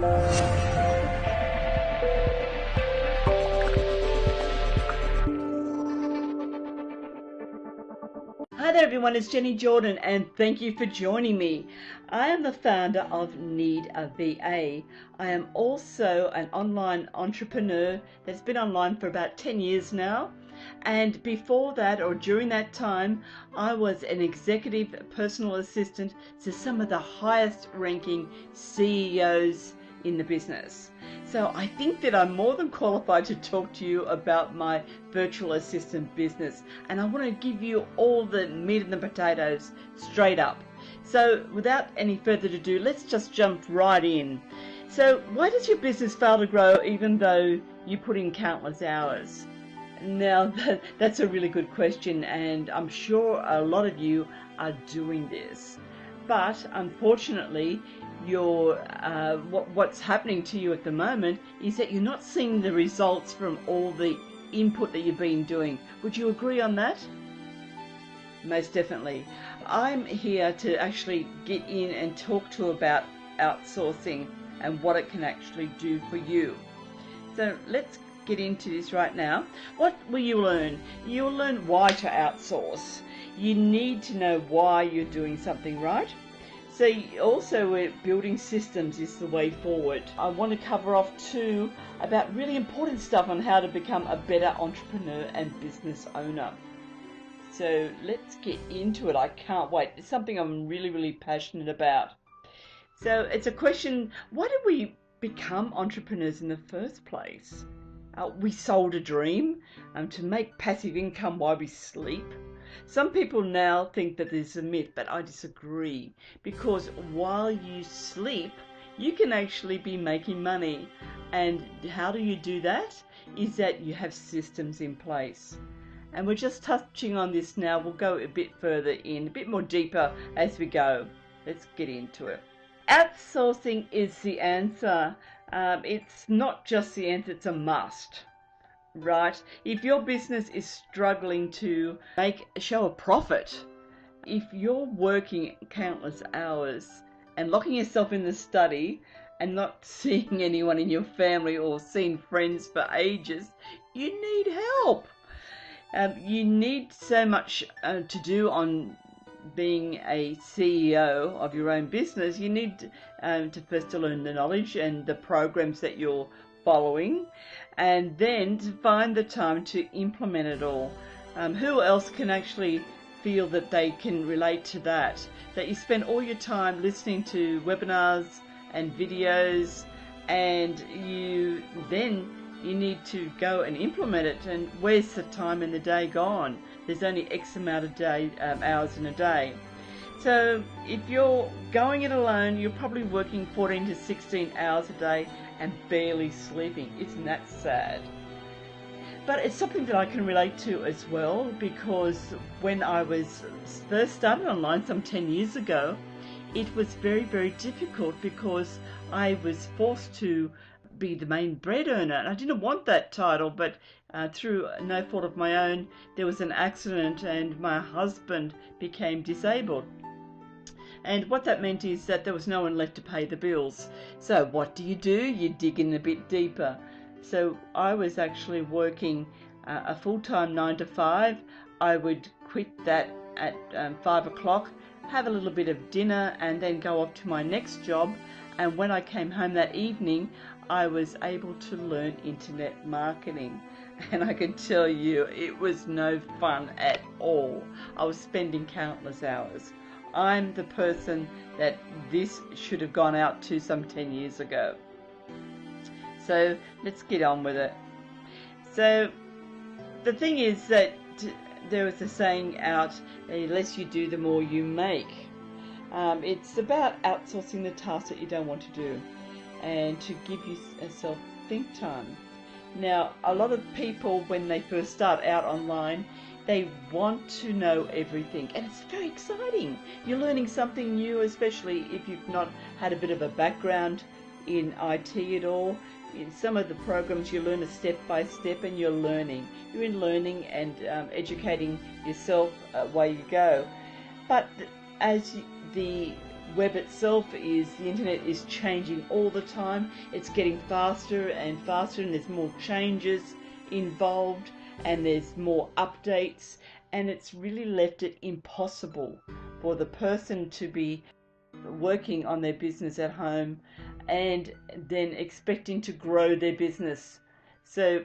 Hi there everyone, it's Jenny Jordan and thank you for joining me. I am the founder of Need a VA. I am also an online entrepreneur that's been online for about 10 years now. And before that, or during that time, I was an executive personal assistant to some of the highest ranking CEOs in the business. So I think that I'm more than qualified to talk to you about my virtual assistant business, and I want to give you all the meat and the potatoes straight up. So without any further ado, let's just jump right in. So why does your business fail to grow even though you put in countless hours? Now that's a really good question, and I'm sure a lot of you are doing this, but unfortunately what's happening to you at the moment is that you're not seeing the results from all the input that you've been doing. Would you agree on that? Most definitely. I'm here to actually get in and talk to you about outsourcing and what it can actually do for you. So let's get into this right now. What will you learn? You'll learn why to outsource. You need to know why you're doing something, right? So also building systems is the way forward. I want to cover off too about really important stuff on how to become a better entrepreneur and business owner. So let's get into it. I can't wait. It's something I'm really passionate about. So it's a question, why did we become entrepreneurs in the first place? We sold a dream to make passive income while we sleep. Some people now think that this is a myth, but I disagree, because while you sleep, you can actually be making money. And how do you do that? Is that you have systems in place. And we're just touching on this now. We'll go a bit further in, a bit more deeper as we go. Let's get into it. Outsourcing is the answer. It's not just the answer, it's a must. Right? If your business is struggling to show a profit, if you're working countless hours and locking yourself in the study and not seeing anyone in your family or seeing friends for ages, you need help. You need so much to do on being a CEO of your own business. You need to first learn the knowledge and the programs that you're following, and then to find the time to implement it all. Who else can actually feel that they can relate to that? That you spend all your time listening to webinars and videos, and you need to go and implement it, and where's the time in the day gone? There's only X amount of hours in a day. So if you're going it alone, you're probably working 14 to 16 hours a day and barely sleeping. Isn't that sad? But it's something that I can relate to as well, because when I was first started online some 10 years ago, it was very difficult because I was forced to be the main bread earner, and I didn't want that title, but through no fault of my own, there was an accident and my husband became disabled. And what that meant is that there was no one left to pay the bills. So what do? You dig in a bit deeper. So I was actually working a full-time 9 to 5. I would quit that at 5 o'clock, have a little bit of dinner, and then go off to my next job. And when I came home that evening, I was able to learn internet marketing. And I can tell you, it was no fun at all. I was spending countless hours. I'm the person that this should have gone out to some 10 years ago. So let's get on with it. So the thing is that there was a saying out, the less you do, the more you make. It's about outsourcing the tasks that you don't want to do and to give yourself think time. Now, a lot of people, when they first start out online, they want to know everything, and it's very exciting. You're learning something new, especially if you've not had a bit of a background in IT at all. In some of the programs, you learn a step by step, and you're learning. You're in learning and educating yourself while you go. But as the web itself is, the internet is changing all the time. It's getting faster and faster, and there's more changes involved, and there's more updates, and it's really left it impossible for the person to be working on their business at home and then expecting to grow their business. So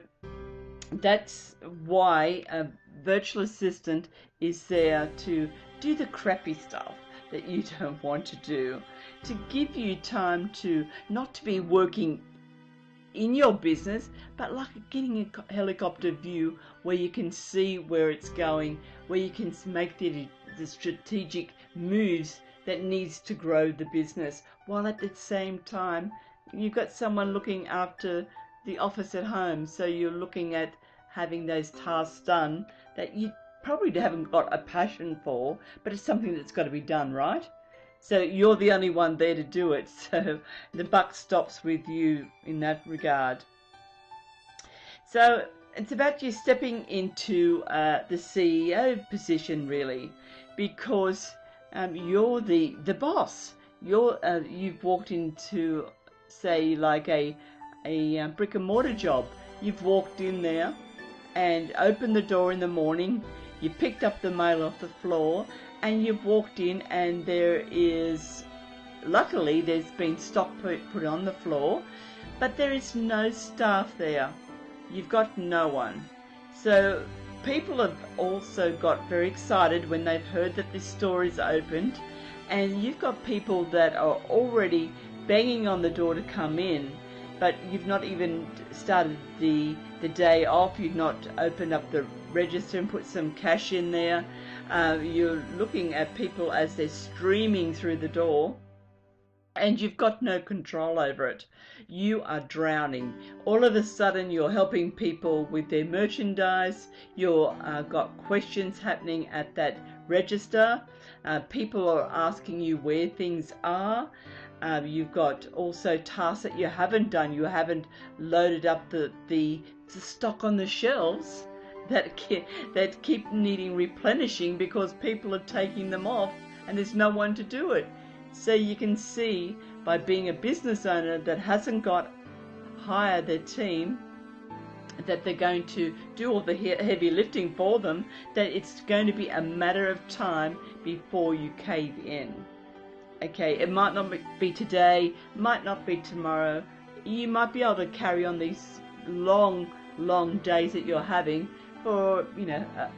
that's why a virtual assistant is there to do the crappy stuff that you don't want to do, to give you time to not to be working in your business, but like getting a helicopter view where you can see where it's going, where you can make the strategic moves that needs to grow the business, while at the same time you've got someone looking after the office at home. So you're looking at having those tasks done that you probably haven't got a passion for, but it's something that's got to be done, right? So you're the only one there to do it, so the buck stops with you in that regard. So it's about you stepping into the CEO position, really, because you're the boss. You've walked into, say, like a brick and mortar job. You've walked in there and opened the door in the morning. You picked up the mail off the floor, and you've walked in, and luckily there's been stock put on the floor, but there is no staff there. You've got no one. So people have also got very excited when they've heard that this store is opened, and you've got people that are already banging on the door to come in, but you've not even started the day off. You've not opened up the register and put some cash in there. You're looking at people as they're streaming through the door, and you've got no control over it. You are drowning. All of a sudden you're helping people with their merchandise. You've got questions happening at that register. People are asking you where things are. You've got also tasks that you haven't done. You haven't loaded up the stock on the shelves that keep needing replenishing because people are taking them off and there's no one to do it. So you can see, by being a business owner that hasn't got hired their team, that they're going to do all the heavy lifting for them, that it's going to be a matter of time before you cave in. Okay, it might not be today, might not be tomorrow. You might be able to carry on these long days that you're having for, a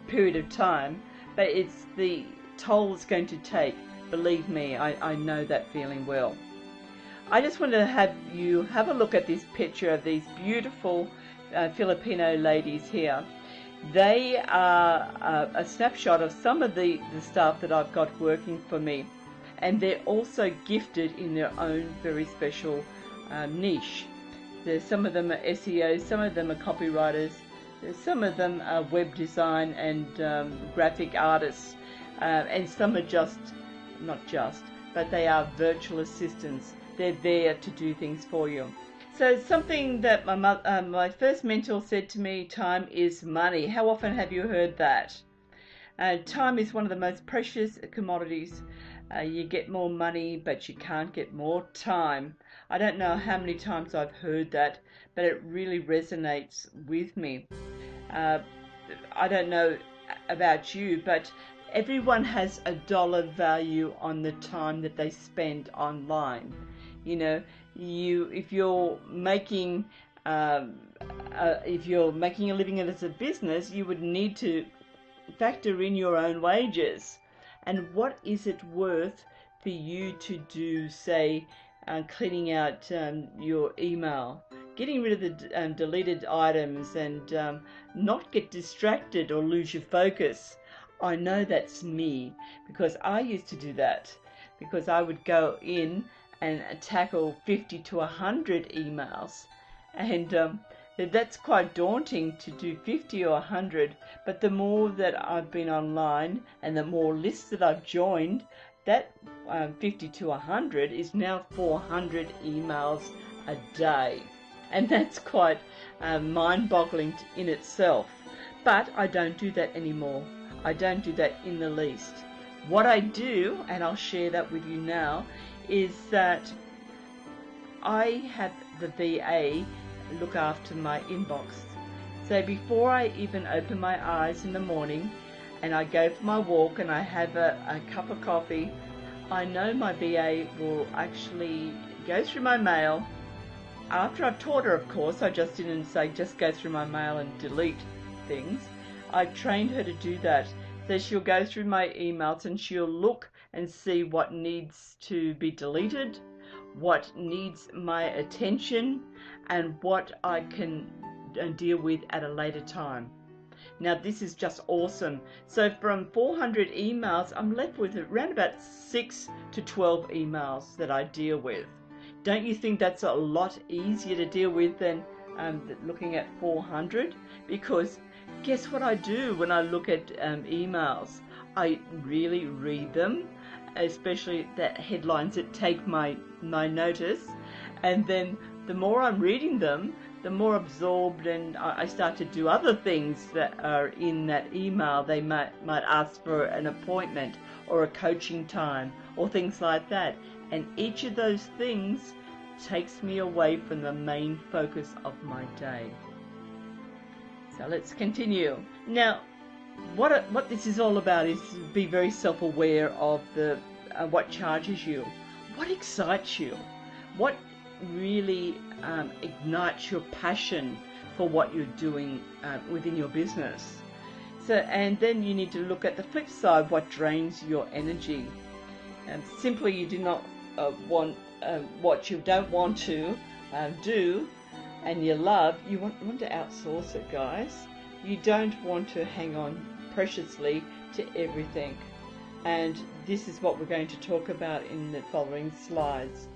period of time, but it's the toll it's going to take. Believe me, I know that feeling well. I just want to have you have a look at this picture of these beautiful Filipino ladies here. They are a snapshot of some of the staff that I've got working for me, and they're also gifted in their own very special niche. Some of them are SEOs, some of them are copywriters, some of them are web design and graphic artists, and some are but they are virtual assistants. They're there to do things for you. So something that my first mentor said to me, time is money. How often have you heard that? Time is one of the most precious commodities. You get more money, but you can't get more time. I don't know how many times I've heard that, but it really resonates with me. I don't know about you, but everyone has a dollar value on the time that they spend online. If you're making a living as a business, you would need to factor in your own wages. And what is it worth for you to do, say, cleaning out your email, getting rid of the deleted items, and not get distracted or lose your focus? I know that's me, because I used to do that, because I would go in and tackle 50 to 100 emails, and that's quite daunting to do 50 or 100, but the more that I've been online and the more lists that I've joined, that 50 to 100 is now 400 emails a day, and that's quite mind-boggling in itself. But I don't do that anymore. I don't do that in the least. What I do, and I'll share that with you now, is that I have the VA look after my inbox. So before I even open my eyes in the morning and I go for my walk and I have a cup of coffee, I know my VA will actually go through my mail. After I've taught her, of course, I just didn't say just go through my mail and delete things. I trained her to do that. So she'll go through my emails and she'll look and see what needs to be deleted, what needs my attention, and what I can deal with at a later time. Now this is just awesome. So from 400 emails, I'm left with around about 6 to 12 emails that I deal with. Don't you think that's a lot easier to deal with than looking at 400? Because guess what I do when I look at emails? I really read them, especially the headlines that take my notice, and then the more I'm reading them, the more absorbed, and I start to do other things that are in that email. They might ask for an appointment or a coaching time or things like that, and each of those things takes me away from the main focus of my day. So let's continue. Now, what this is all about is to be very self-aware of the what charges you, what excites you, what really ignites your passion for what you're doing within your business. So, and then you need to look at the flip side, what drains your energy. And simply, you do not want what you don't want to do and you love. You want to outsource it, guys. You don't want to hang on preciously to everything. And this is what we're going to talk about in the following slides.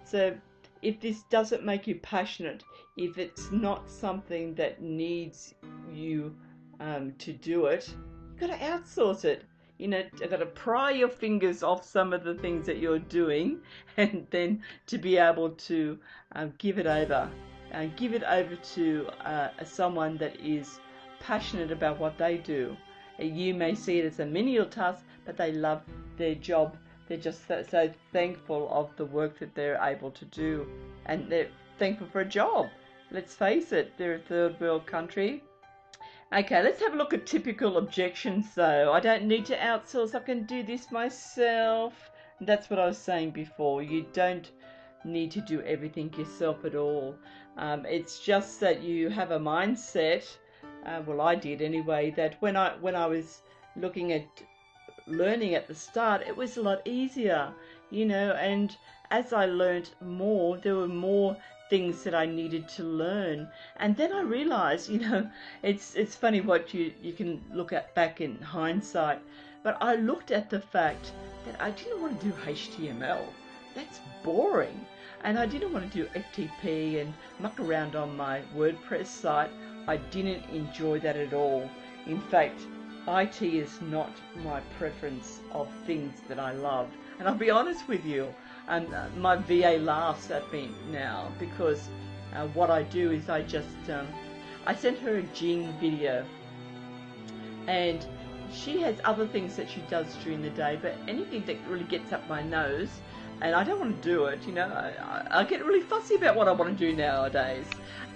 So if this doesn't make you passionate, if it's not something that needs you to do it, you've got to outsource it. You know, you've got to pry your fingers off some of the things that you're doing, and then to be able to give it over to someone that is passionate about what they do. You may see it as a menial task, but they love their job. They're just so thankful of the work that they're able to do, and they're thankful for a job. Let's face it, they're a third world country. Okay, let's have a look at typical objections though. I don't need to outsource, I can do this myself. That's what I was saying before. You don't need to do everything yourself at all. It's just that you have a mindset, well I did anyway, that when I was looking at learning at the start, it was a lot easier, you know, and as I learned more, there were more things that I needed to learn. And then I realized, you know, it's funny what you can look at back in hindsight, but I looked at the fact that I didn't want to do HTML. That's boring. And I didn't want to do FTP and muck around on my WordPress site. I didn't enjoy that at all. In fact, IT is not my preference of things that I love. And I'll be honest with you, my VA laughs at me now because what I do is I just, I sent her a Jing video, and she has other things that she does during the day, but anything that really gets up my nose, and I don't want to do it, you know, I get really fussy about what I want to do nowadays,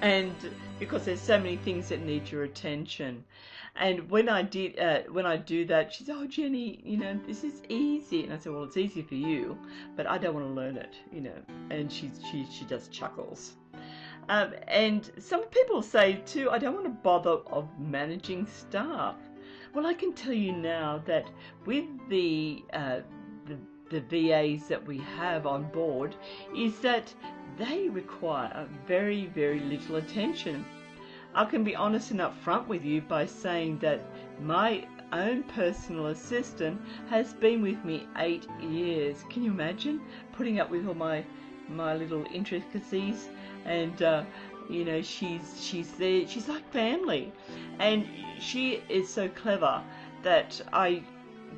and because there's so many things that need your attention. And when I do that, she said, "Oh, Jenny, you know, this is easy." And I said, "Well, it's easy for you, but I don't want to learn it, you know." And she just chuckles. And some people say too, "I don't want to bother of managing staff." Well, I can tell you now that with the VAs that we have on board, is that they require very, very little attention. I can be honest and upfront with you by saying that my own personal assistant has been with me 8 years. Can you imagine putting up with all my little intricacies? And you know, she's there. She's like family, and she is so clever that I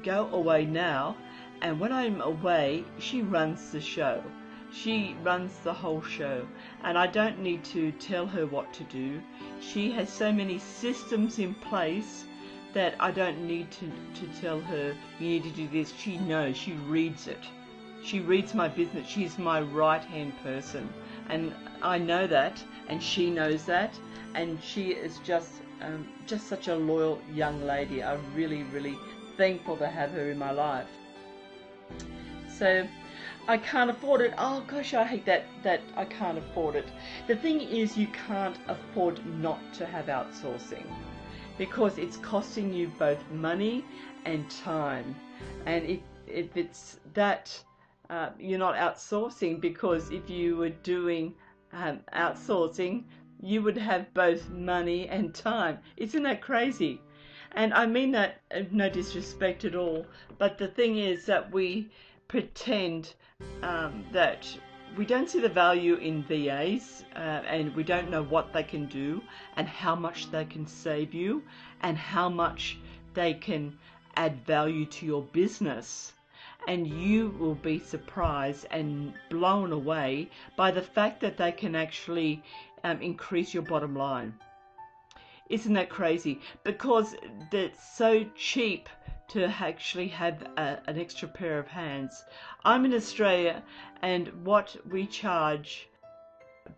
go away now, and when I'm away, she runs the show. She runs the whole show, and I don't need to tell her what to do. She has so many systems in place that I don't need to tell her, you need to do this. She knows, she reads it. She reads my business. She's my right-hand person. And I know that, and she knows that, and she is just such a loyal young lady. I'm really, really thankful to have her in my life. So I can't afford it. Oh gosh, I hate that I can't afford it. The thing is, you can't afford not to have outsourcing, because it's costing you both money and time. And if it's that, you're not outsourcing, because if you were doing outsourcing, you would have both money and time. Isn't that crazy? And I mean that no disrespect at all, but the thing is that we pretend that we don't see the value in VAs, and we don't know what they can do and how much they can save you and how much they can add value to your business. And you will be surprised and blown away by the fact that they can actually increase your bottom line. Isn't that crazy? Because it's so cheap to actually have an extra pair of hands. I'm in Australia, and what we charge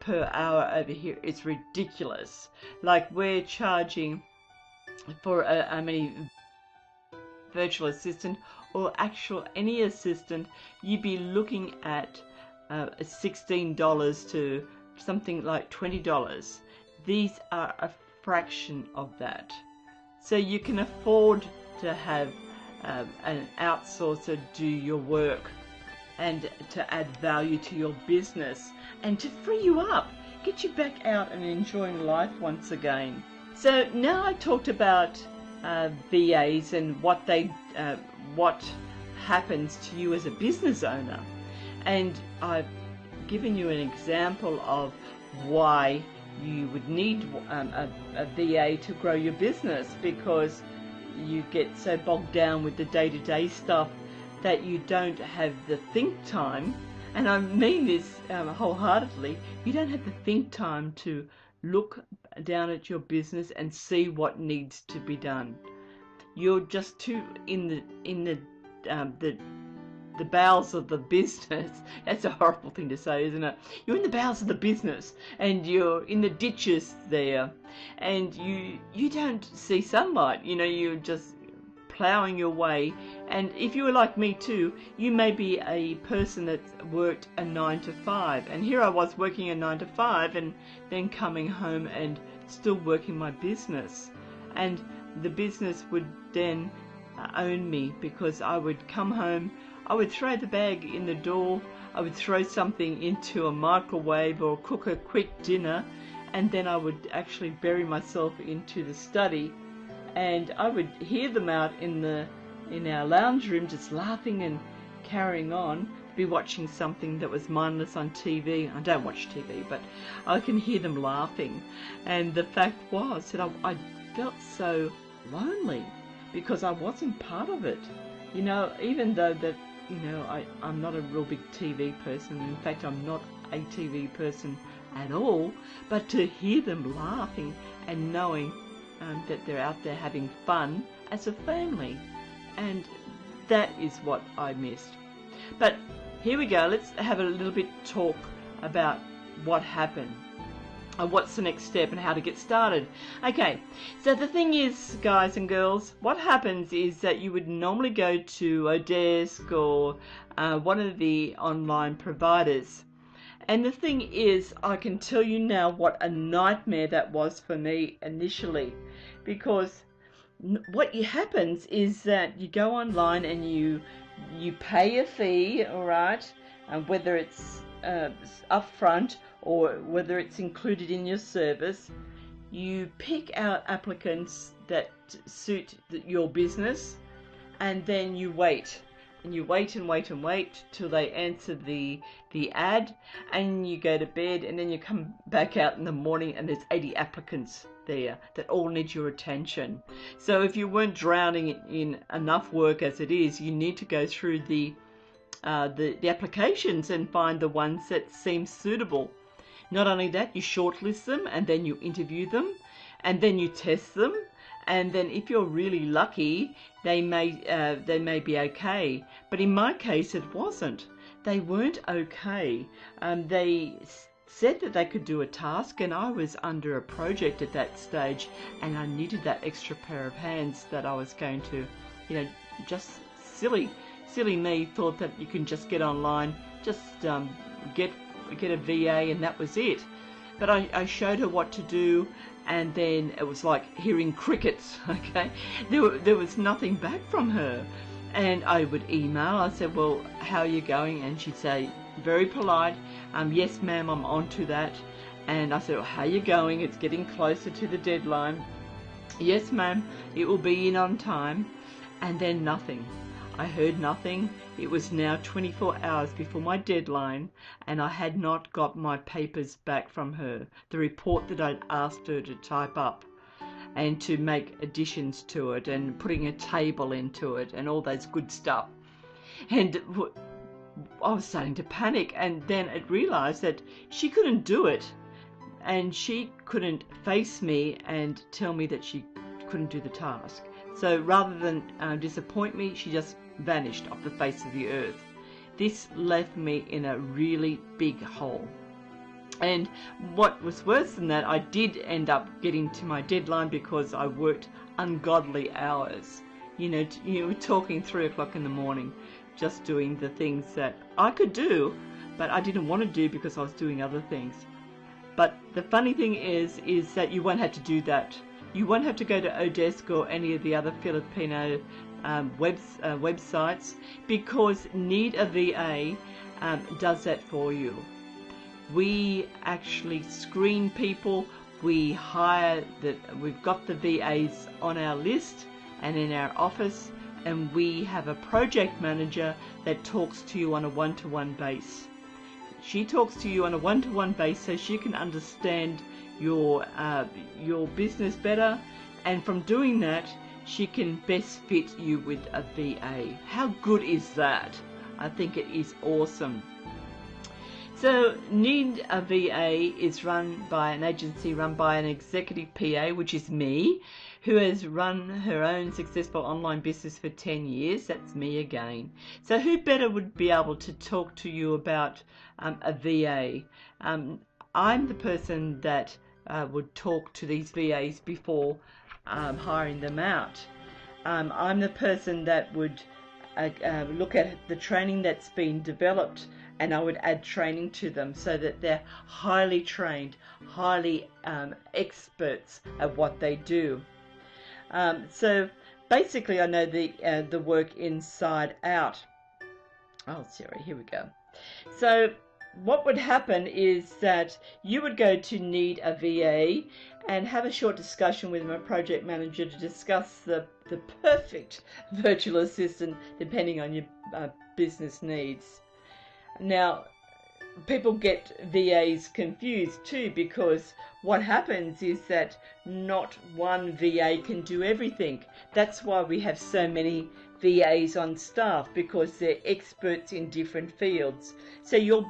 per hour over here is ridiculous. Like, we're charging for a virtual assistant or any assistant, you'd be looking at $16 to something like $20. These are a fraction of that. So you can afford to have an outsourcer do your work and to add value to your business and to free you up, get you back out and enjoying life once again. So now I talked about VAs and what happens to you as a business owner, and I've given you an example of why you would need a VA to grow your business, because you get so bogged down with the day-to-day stuff that you don't have the think time, and I mean this wholeheartedly, you don't have the think time to look down at your business and see what needs to be done. You're just too in the bowels of the business. That's a horrible thing to say, isn't it? You're in the bowels of the business, and you're in the ditches there, and you don't see sunlight. You know, you're just plowing your way. And if you were like me too, you may be a person that's worked a 9 to 5, and here I was working a 9 to 5 and then coming home and still working my business, and the business would then own me, because I would come home, I would throw the bag in the door, I would throw something into a microwave or cook a quick dinner, and then I would actually bury myself into the study, and I would hear them out in our lounge room just laughing and carrying on, be watching something that was mindless on TV. I don't watch TV, but I can hear them laughing. And the fact was that I felt so lonely because I wasn't part of it. You know, even though that, you know, I'm not a real big TV person. In fact, I'm not a TV person at all. But to hear them laughing and knowing that they're out there having fun as a family, and that is what I missed. But here we go, let's have a little bit talk about what happened and what's the next step and how to get started. Okay, so the thing is, guys and girls, what happens is that you would normally go to Odesk or one of the online providers. And the thing is, I can tell you now what a nightmare that was for me initially, because what happens is that you go online and you pay a fee, all right, whether it's upfront or whether it's included in your service. You pick out applicants that suit your business, and then you wait. And you wait and wait and wait till they answer the ad, and you go to bed, and then you come back out in the morning and there's 80 applicants there that all need your attention. So if you weren't drowning in enough work as it is, you need to go through the applications and find the ones that seem suitable. Not only that, you shortlist them, and then you interview them, and then you test them, and then if you're really lucky, they may be okay. But in my case, it wasn't. They weren't okay. They said that they could do a task, and I was under a project at that stage, and I needed that extra pair of hands that I was going to, just silly me thought that you can just get online, just get a VA, and that was it. But I showed her what to do, and then it was like hearing crickets. Okay, there was nothing back from her. And I would email. I said, well, how are you going? And she'd say, very polite, yes ma'am, I'm on to that. And I said, well, how are you going? It's getting closer to the deadline. Yes ma'am, it will be in on time. And then nothing. I heard nothing. It was now 24 hours before my deadline, and I had not got my papers back from her, the report that I'd asked her to type up and to make additions to it and putting a table into it and all those good stuff. And I was starting to panic, and then I realized that she couldn't do it, and she couldn't face me and tell me that she couldn't do the task. So rather than disappoint me, she just vanished off the face of the earth. This left me in a really big hole. And what was worse than that, I did end up getting to my deadline because I worked ungodly hours. You were talking 3 o'clock in the morning, just doing the things that I could do, but I didn't want to do because I was doing other things. But the funny thing is that you won't have to do that. You won't have to go to Odesk or any of the other Filipino websites, because Need a VA does that for you. We actually screen people. We've got the VAs on our list and in our office, and we have a project manager that talks to you on a one-to-one base. She talks to you on a one-to-one base so she can understand your business better, and from doing that, she can best fit you with a VA. How good is that? I think it is awesome. So Need a VA is run by an agency run by an executive PA, which is me, who has run her own successful online business for 10 years. That's me again. So who better would be able to talk to you about a VA? I'm the person that would talk to these VAs before hiring them out. I'm the person that would look at the training that's been developed, and I would add training to them so that they're highly trained, highly experts at what they do. So basically I know the work inside out. Oh, sorry, here we go. So what would happen is that you would go to Need a VA and have a short discussion with my project manager to discuss the perfect virtual assistant depending on your business needs. Now, people get VAs confused too, because what happens is that not one VA can do everything. That's why we have so many VAs on staff, because they're experts in different fields. So your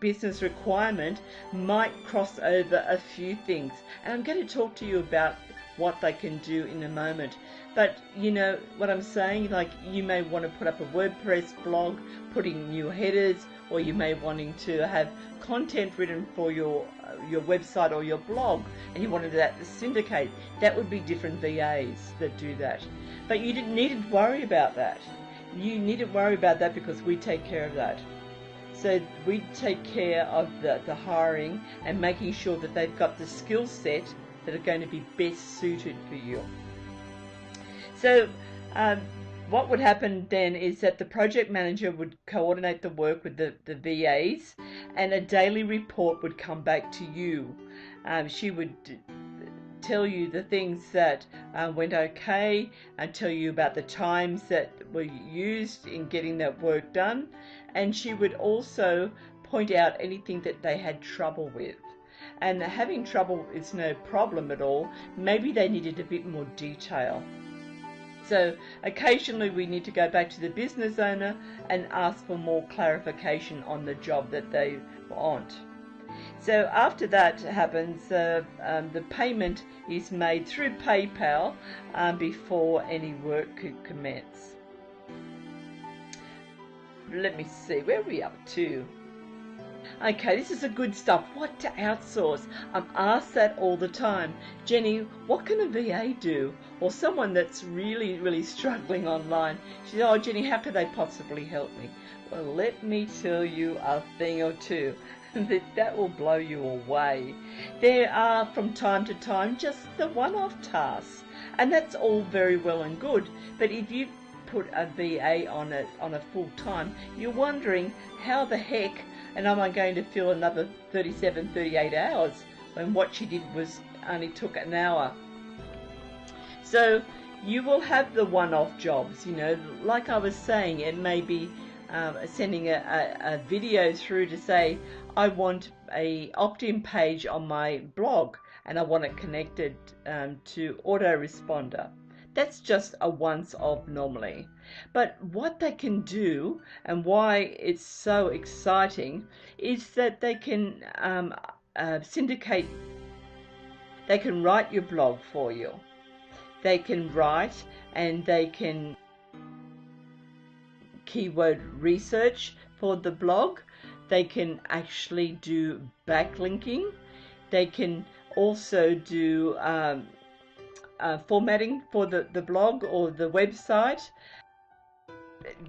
business requirement might cross over a few things, and I'm going to talk to you about what they can do in a moment. But you know what I'm saying, like you may want to put up a WordPress blog, putting new headers, or you may wanting to have content written for your website or your blog, and you wanted that to syndicate. That would be different VAs that do that. But you didn't need to worry about that. You needn't worry about that because we take care of that. So we take care of the hiring and making sure that they've got the skill set that are going to be best suited for you. So what would happen then is that the project manager would coordinate the work with the VAs, and a daily report would come back to you. She would tell you the things that went okay, and tell you about the times that were used in getting that work done, and she would also point out anything that they had trouble with. And having trouble is no problem at all. Maybe they needed a bit more detail. So occasionally we need to go back to the business owner and ask for more clarification on the job that they want. So after that happens, the payment is made through PayPal before any work could commence. Let me see, where are we up to? Okay, this is the good stuff. What to outsource? I'm asked that all the time. Jenny, what can a VA do? Or someone that's really, really struggling online. She said, oh, Jenny, how could they possibly help me? Well, let me tell you a thing or two. That will blow you away. There are, from time to time, just the one-off tasks. And that's all very well and good. But if you put a VA on it on a full time, you're wondering how the heck and am I going to fill another 37, 38 hours when what she did was only took an hour. So you will have the one-off jobs, you know, like I was saying, it may be sending a video through to say, I want a opt-in page on my blog and I want it connected to autoresponder. That's just a once-off normally. But what they can do and why it's so exciting is that they can syndicate, they can write your blog for you. They can write and they can keyword research for the blog. They can actually do backlinking. They can also do formatting for the blog or the website.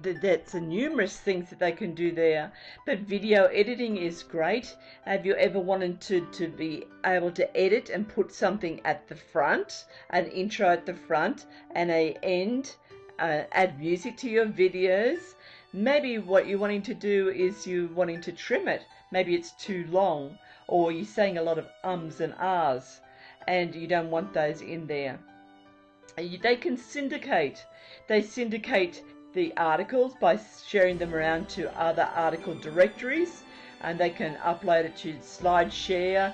That's numerous things that they can do there. But video editing is great. Have you ever wanted to be able to edit and put something at the front, an intro at the front and a end, add music to your videos? Maybe what you're wanting to do is you're wanting to trim it. Maybe it's too long, or you're saying a lot of ums and ahs and you don't want those in there. They can syndicate. They syndicate the articles by sharing them around to other article directories, and they can upload it to SlideShare.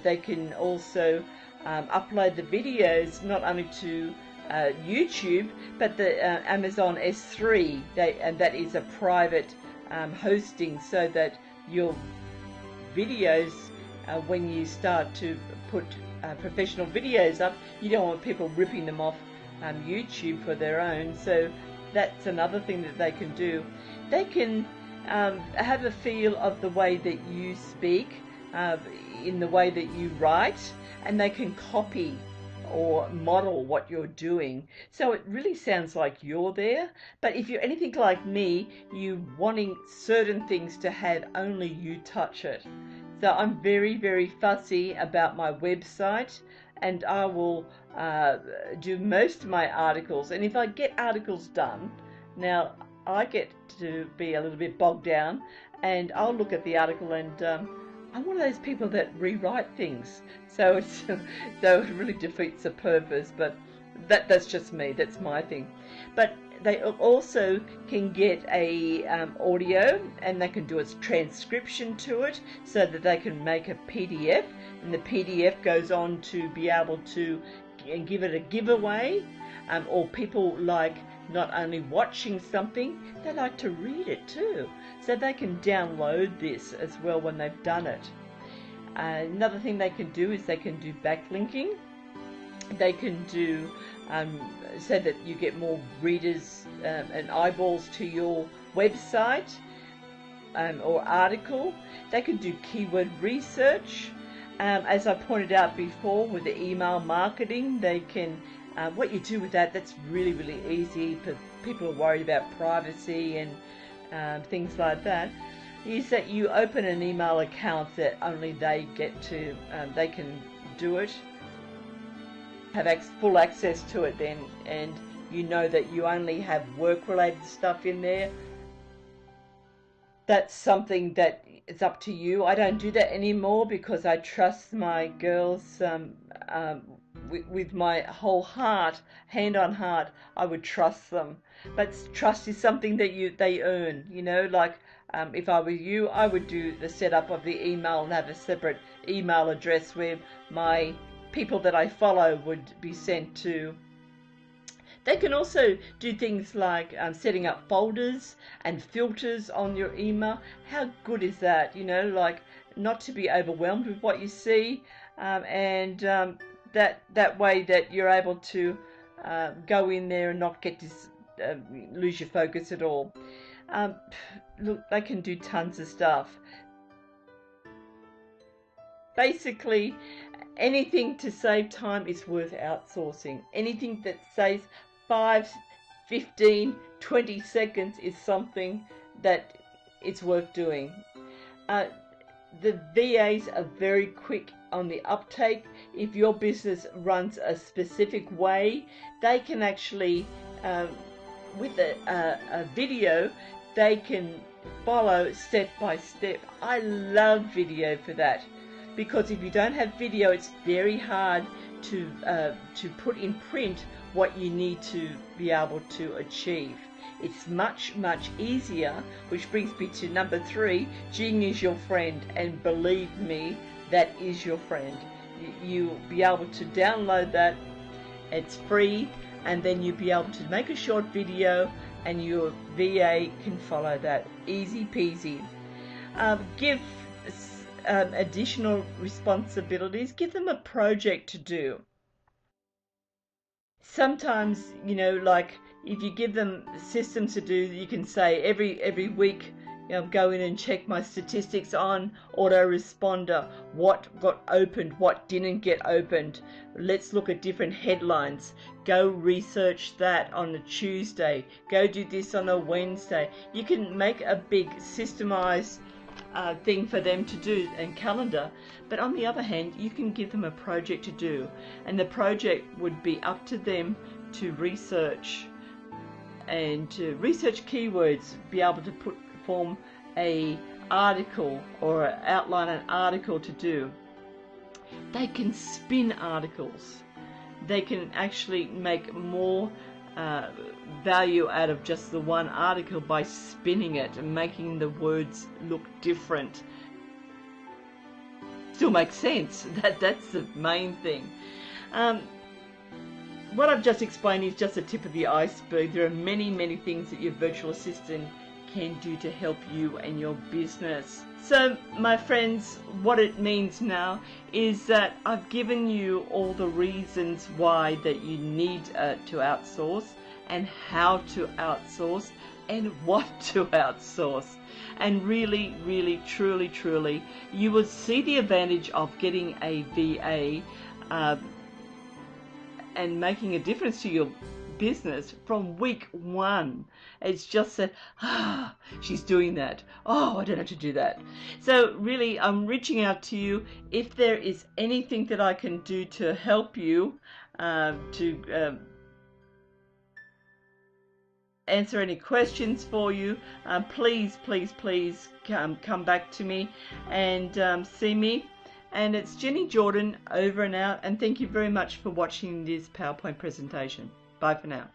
They can also upload the videos not only to YouTube, but the Amazon S3, and that is a private hosting, so that your videos, when you start to put professional videos up, you don't want people ripping them off YouTube for their own. So that's another thing that they can do. They can have a feel of the way that you speak, in the way that you write, and they can copy or model what you're doing. So it really sounds like you're there. But if you're anything like me, you wanting certain things to have only you touch it. So I'm very, very fussy about my website, and I will do most of my articles. And if I get articles done, now I get to be a little bit bogged down, and I'll look at the article and I'm one of those people that rewrite things. So it's so it really defeats the purpose. But that's just me. That's my thing. But they also can get a audio, and they can do a transcription to it, so that they can make a PDF, and the PDF goes on to be able to give it a giveaway, or people like not only watching something, they like to read it too, so they can download this as well when they've done it. Another thing they can do is they can do backlinking. They can do so that you get more readers and eyeballs to your website or article. They can do keyword research. As I pointed out before with the email marketing, they can, what you do with that, that's really, really easy. People are worried about privacy and things like that, is that you open an email account that only they get to, they can do it, have full access to it then, and you know that you only have work-related stuff in there. That's something that it's up to you. I don't do that anymore because I trust my girls with my whole heart, hand on heart. I would trust them, but trust is something that they earn. You know, like if I were you, I would do the setup of the email and have a separate email address where my people that I follow would be sent to. They can also do things like setting up folders and filters on your email. How good is that? You know, like not to be overwhelmed with what you see, and that way that you're able to go in there and not get lose your focus at all. Look, they can do tons of stuff. Basically, anything to save time is worth outsourcing. Anything that saves 5, 15, 20 seconds is something that it's worth doing. The VAs are very quick on the uptake. If your business runs a specific way, they can actually, with a video, they can follow step by step. I love video for that, because if you don't have video, it's very hard to put in print what you need to be able to achieve. It's much, much easier, which brings me to number 3, Jing is your friend, and believe me, that is your friend. You'll be able to download that, it's free, and then you'll be able to make a short video and your VA can follow that. Easy peasy. Give additional responsibilities, give them a project to do. Sometimes, you know, like if you give them systems to do, you can say every week, you know, go in and check my statistics on autoresponder, what got opened, what didn't get opened. Let's look at different headlines. Go research that on a Tuesday. Go do this on a Wednesday. You can make a big systemized thing for them to do and calendar. But on the other hand, you can give them a project to do, and the project would be up to them to research and to research keywords, be able to form a article or outline an article to do. They can spin articles. They can actually make more value out of just the one article by spinning it and making the words look different. Still makes sense. That's the main thing. What I've just explained is just the tip of the iceberg. There are many, many things that your virtual assistant can do to help you and your business. So, my friends, what it means now is that I've given you all the reasons why that you need to outsource, and how to outsource, and what to outsource. And really, really, truly, truly, you will see the advantage of getting a VA and making a difference to your business from week 1. It's just that, she's doing that. Oh, I don't have to do that. So really, I'm reaching out to you. If there is anything that I can do to help you, to answer any questions for you, please, please, please come back to me and see me. And it's Jenny Jordan, over and out, and thank you very much for watching this PowerPoint presentation. Bye for now.